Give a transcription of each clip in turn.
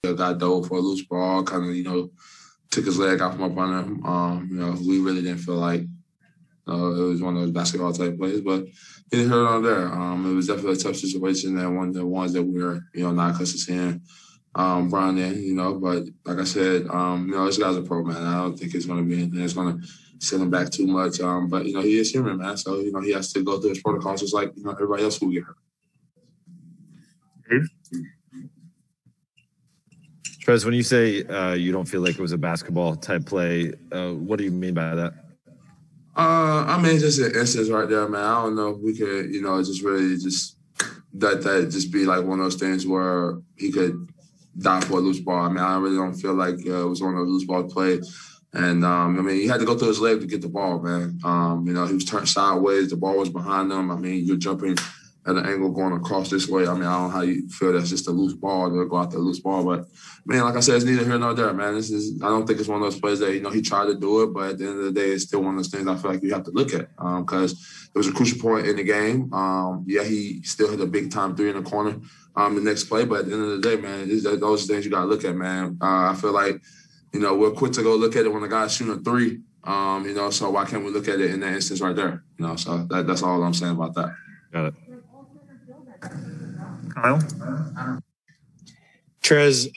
got dove for a loose ball, kind of, took his leg off from up on him. We really didn't feel like it was one of those basketball type plays, but he didn't hurt on there. It was definitely a tough situation and one of the ones that we were, not accustomed to seeing Brian in, but like I said, this guy's a pro, man. I don't think it's going to be anything that's going to set him back too much. But, he is human, man. So, he has to go through his protocols just like, everybody else will get hurt. Dave? Trez, when you say you don't feel like it was a basketball type play, what do you mean by that? Just an instance right there, man. I don't know if we could, just really just that just be like one of those things where he could die for a loose ball. I really don't feel like it was one of those loose ball plays. And, he had to go through his leg to get the ball, man. He was turned sideways. The ball was behind him. You're jumping at an angle going across this way. I don't know how you feel that's just a loose ball to go out there loose ball. But, like I said, it's neither here nor there, man. I don't think it's one of those plays that, he tried to do it, but at the end of the day, it's still one of those things I feel like you have to look at because it was a crucial point in the game. He still hit a big-time three in the corner the next play, but at the end of the day, man, those things you got to look at, man. I feel like, we're quick to go look at it when the guy's shooting a three, so why can't we look at it in that instance right there? So that's all I'm saying about that. Got it. Kyle? Trez,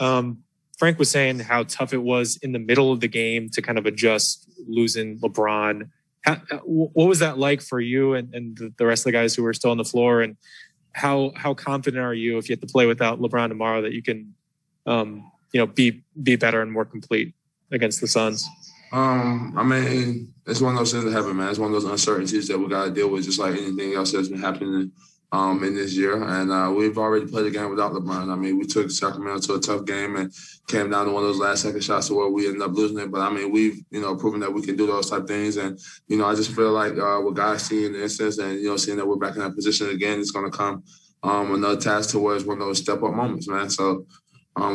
Frank was saying how tough it was in the middle of the game to kind of adjust losing LeBron. What was that like for you and the rest of the guys who were still on the floor? And how confident are you if you have to play without LeBron tomorrow that you can, be better and more complete against the Suns? It's one of those things that happen, man. It's one of those uncertainties that we got to deal with, just like anything else that's been happening in this year. And we've already played a game without LeBron. We took Sacramento to a tough game and came down to one of those last second shots to where we ended up losing it. But we've, proven that we can do those type things. And, I just feel like with guys seeing the instance and, seeing that we're back in that position again, it's going to come another task towards one of those step up moments, man. So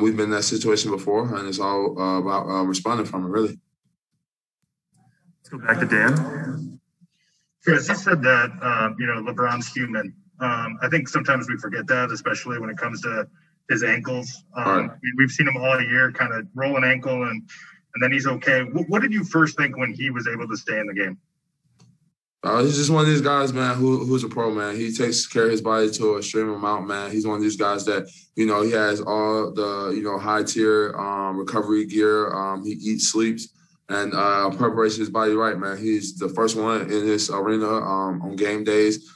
we've been in that situation before and it's all about responding from it, really. Let's go back to Dan. Chris, you said that, LeBron's human. I think sometimes we forget that, especially when it comes to his ankles. Right. We've seen him all year kind of roll an ankle and then he's okay. What did you first think when he was able to stay in the game? He's just one of these guys, man, who's a pro, man. He takes care of his body to an extreme amount, man. He's one of these guys that, he has all the, high-tier recovery gear. He eats, sleeps, and preparation his body right, man. He's the first one in this arena on game days.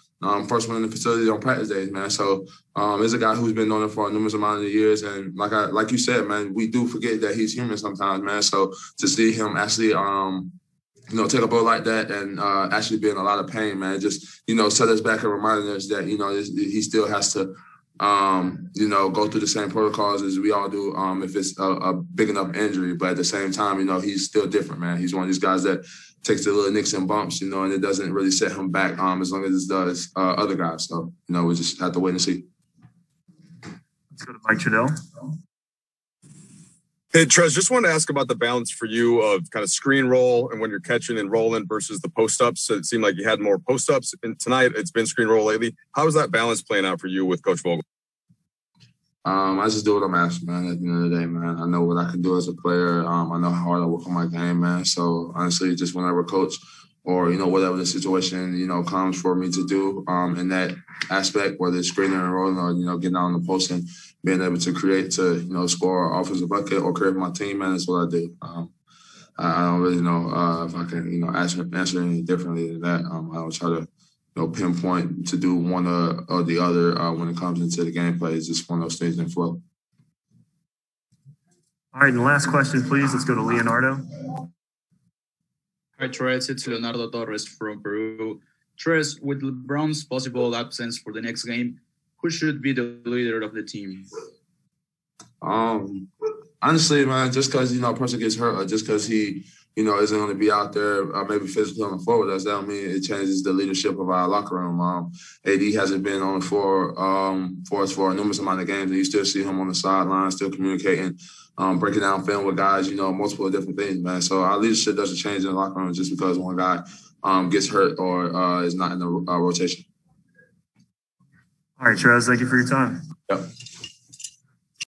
First one in the facility on practice days, man. So there's a guy who's been on it for a numerous amount of years. And like you said, man, we do forget that he's human sometimes, man. So to see him actually, take a blow like that and actually be in a lot of pain, man, just, set us back and reminding us that, he still has to, go through the same protocols as we all do if it's a big enough injury. But at the same time, he's still different, man. He's one of these guys that takes the little nicks and bumps, and it doesn't really set him back as long as it does other guys. So, we just have to wait and see. Let's go to Mike Trudell. Hey, Trez, just wanted to ask about the balance for you of kind of screen roll and when you're catching and rolling versus the post-ups. So it seemed like you had more post-ups, and tonight it's been screen roll lately. How is that balance playing out for you with Coach Vogel? I just do what I'm asked, man, at the end of the day, man. I know what I can do as a player. I know how hard I work on my game, man. So, honestly, just whenever coach or, whatever the situation, comes for me to do in that aspect, whether it's screening and rolling or, getting out on the post and being able to create to, score an offensive bucket or create my team, man, that's what I do. I don't really know if I can, answer any differently than that. I'll try to, pinpoint to do one or the other when it comes into the gameplay. It's just one of those things in flow. All right, and the last question, please. Let's go to Leonardo. Hi, Trez. It's Leonardo Torres from Peru. Trez, with LeBron's possible absence for the next game, who should be the leader of the team? Honestly, man, just because, a person gets hurt or just because he, isn't going to be out there maybe physically on the floor with us, that don't mean it changes the leadership of our locker room. AD hasn't been on the floor for us for a numerous amount of games, and you still see him on the sideline, still communicating, breaking down film with guys, multiple different things, man. So our leadership doesn't change in the locker room just because one guy gets hurt or is not in the rotation. All right, Trez, thank you for your time. Yep.